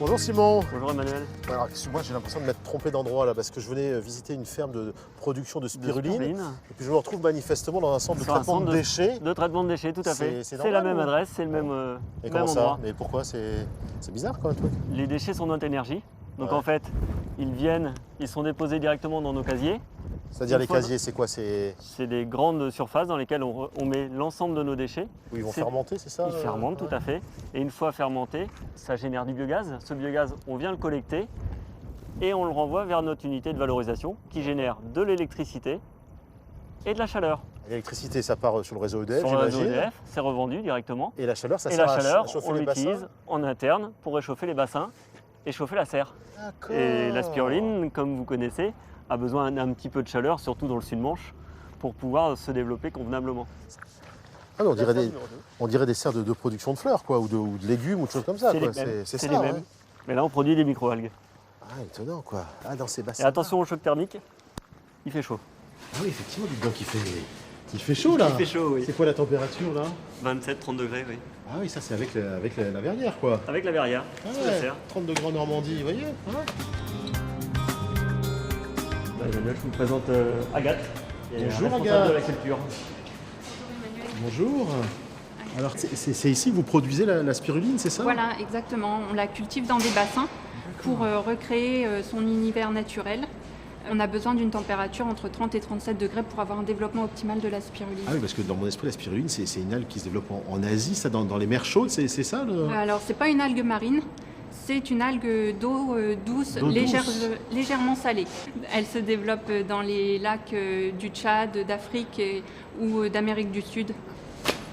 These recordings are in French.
Bonjour Simon. Bonjour Emmanuel. Alors excuse-moi, j'ai l'impression de m'être trompé d'endroit là parce que je venais visiter une ferme de production de spiruline. Et puis je me retrouve manifestement dans un centre de traitement de déchets. De traitement de déchets, tout à fait. C'est normal, la même ou... adresse, c'est le même, Et même comment ça? endroit. Mais pourquoi c'est bizarre comme truc? Les déchets sont notre énergie. Donc Ouais. en fait, ils sont déposés directement dans nos casiers. C'est-à-dire les casiers, c'est quoi? C'est des grandes surfaces dans lesquelles on met l'ensemble de nos déchets. où ils vont fermenter, c'est ça? Ils fermentent, tout à fait. Et une fois fermenté, ça génère du biogaz. Ce biogaz, on vient le collecter et on le renvoie vers notre unité de valorisation qui génère de l'électricité et de la chaleur. L'électricité, ça part sur le réseau EDF, Sur le réseau j'imagine. EDF, c'est revendu directement. Et la chaleur, ça Et sert la chaleur, à chauffer on les bassins. l'utilise en interne pour réchauffer les bassins et chauffer la serre. D'accord. Et la spiruline, comme vous connaissez, a besoin d'un petit peu de chaleur, surtout dans le Sud-Manche, pour pouvoir se développer convenablement. Ah, mais on dirait des serres de production de fleurs, quoi, ou de légumes, ou de choses comme ça. C'est Quoi. les mêmes. C'est C'est ça, les ouais. mêmes. Mais là, on produit des microalgues. Ah, étonnant, quoi. Ah, dans ces bassins. Et attention au choc thermique, il fait chaud. Ah oui, effectivement, dites donc, il fait chaud, là. Il fait chaud, oui. C'est quoi la température, là? 27-30 degrés, oui. Ah oui, ça, c'est avec la verrière, quoi. Avec la verrière, Ah sous la ouais, serre. 30 degrés en Normandie, vous voyez? Ah. Emmanuel, je vous présente Agathe. Bonjour, responsable Agathe. de la culture. Bonjour. Alors, c'est ici que vous produisez la spiruline, c'est ça? Voilà, exactement. On la cultive dans des bassins pour recréer son univers naturel. On a besoin d'une température entre 30 et 37 degrés pour avoir un développement optimal de la spiruline. Ah oui, parce que dans mon esprit, la spiruline, c'est une algue qui se développe en Asie, ça, dans les mers chaudes, c'est ça Alors, c'est pas une algue marine, c'est une algue d'eau douce, D'eau douce. légèrement salée. Elle se développe dans les lacs du Tchad, d'Afrique ou d'Amérique du Sud.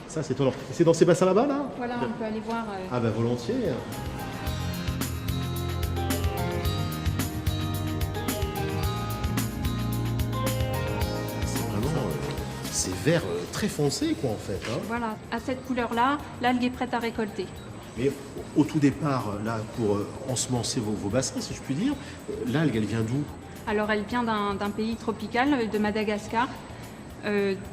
Ça, c'est étonnant. C'est dans ces bassins là-bas, là? Voilà, on peut aller voir. Ah bah volontiers. C'est vraiment... c'est vert très foncé, quoi, en fait. Hein. Voilà, à cette couleur-là, l'algue est prête à récolter. Mais au tout départ, là, pour ensemencer vos bassins, si je puis dire, l'algue, elle vient d'où? Alors, elle vient d'un pays tropical, de Madagascar.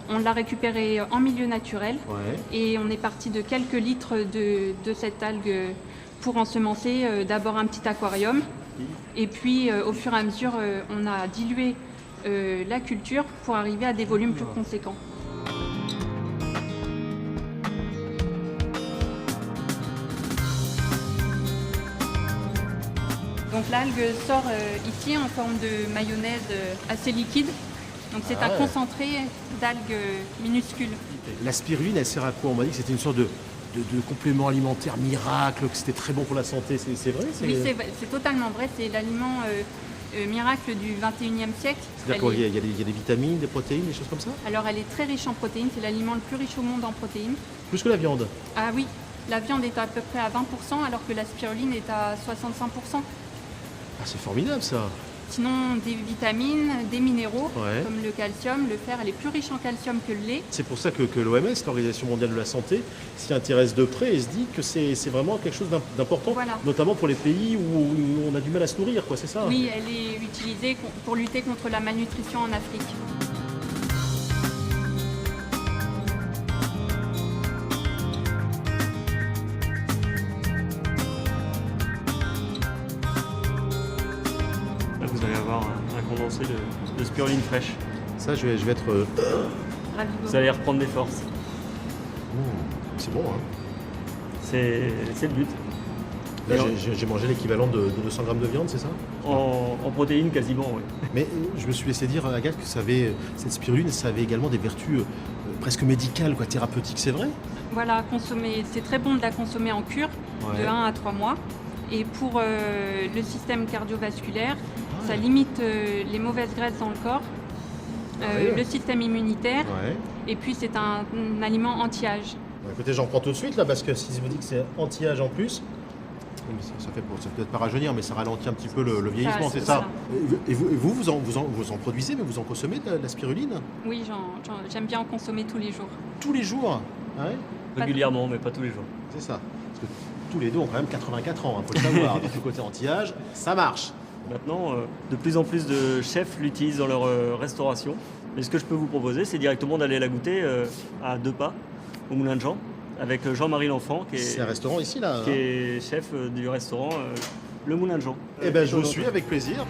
On l'a récupérée en milieu naturel Ouais. et on est parti de quelques litres de cette algue pour ensemencer d'abord un petit aquarium et puis au fur et à mesure on a dilué la culture pour arriver à des volumes plus conséquents. Donc l'algue sort ici en forme de mayonnaise assez liquide. Donc c'est Ah un ouais. concentré d'algues minuscules. La spiruline, elle sert à quoi? On m'a dit que c'était une sorte de complément alimentaire miracle, que c'était très bon pour la santé. C'est vrai? Oui, c'est totalement vrai. C'est l'aliment miracle du 21e siècle. C'est-à-dire Elle qu'il est- y a des vitamines, des protéines, des choses comme ça? Alors elle est très riche en protéines. C'est l'aliment le plus riche au monde en protéines. Plus que la viande. Ah oui, la viande est à peu près à 20% alors que la spiruline est à 65%. Ah, c'est formidable, ça. Sinon, des vitamines, des minéraux, Ouais. comme le calcium, le fer, elle est plus riche en calcium que le lait. C'est pour ça que l'OMS, l'Organisation mondiale de la santé, s'y intéresse de près et se dit que c'est vraiment quelque chose d'important, Voilà. notamment pour les pays où on a du mal à se nourrir, quoi, c'est ça? Oui, elle est utilisée pour lutter contre la malnutrition en Afrique. Là, vous allez avoir un condensé de spiruline fraîche. Ça, je vais être... Ravi de vous Vous allez reprendre des forces. c'est bon, hein. C'est le but. Là, Et j'ai mangé l'équivalent de 200 grammes de viande, c'est ça? en protéines, quasiment, oui. Mais je me suis laissé dire, Agathe, que cette spiruline, ça avait également des vertus presque médicales, quoi, thérapeutiques, c'est vrai? Voilà, consommer, c'est très bon de la consommer en cure Ouais. de 1 à 3 mois. Et pour le système cardiovasculaire, Ah ça ouais. limite les mauvaises graisses dans le corps, Ouais. le système immunitaire, Ouais. et puis c'est un aliment anti-âge. Bon, écoutez, j'en prends tout de suite, là, parce que si je vous dis que c'est anti-âge en plus, ça peut être pas rajeunir, mais ça ralentit un petit peu le vieillissement, c'est ça? Et vous en produisez, mais vous en consommez de la spiruline? Oui, j'aime bien en consommer tous les jours. Tous les jours? Ah ouais? Régulièrement, mais pas tous les jours. C'est ça. Parce que tous les deux ont quand même 84 ans, il faut le savoir. Donc le côté anti-âge, ça marche. Maintenant, de plus en plus de chefs l'utilisent dans leur restauration. Mais ce que je peux vous proposer, c'est directement d'aller la goûter à 2 pas, au Moulin de Jean, avec Jean-Marie L'Enfant, C'est un restaurant ici, là, qui est chef du restaurant Le Moulin de Jean. Eh bien, je vous suis avec plaisir.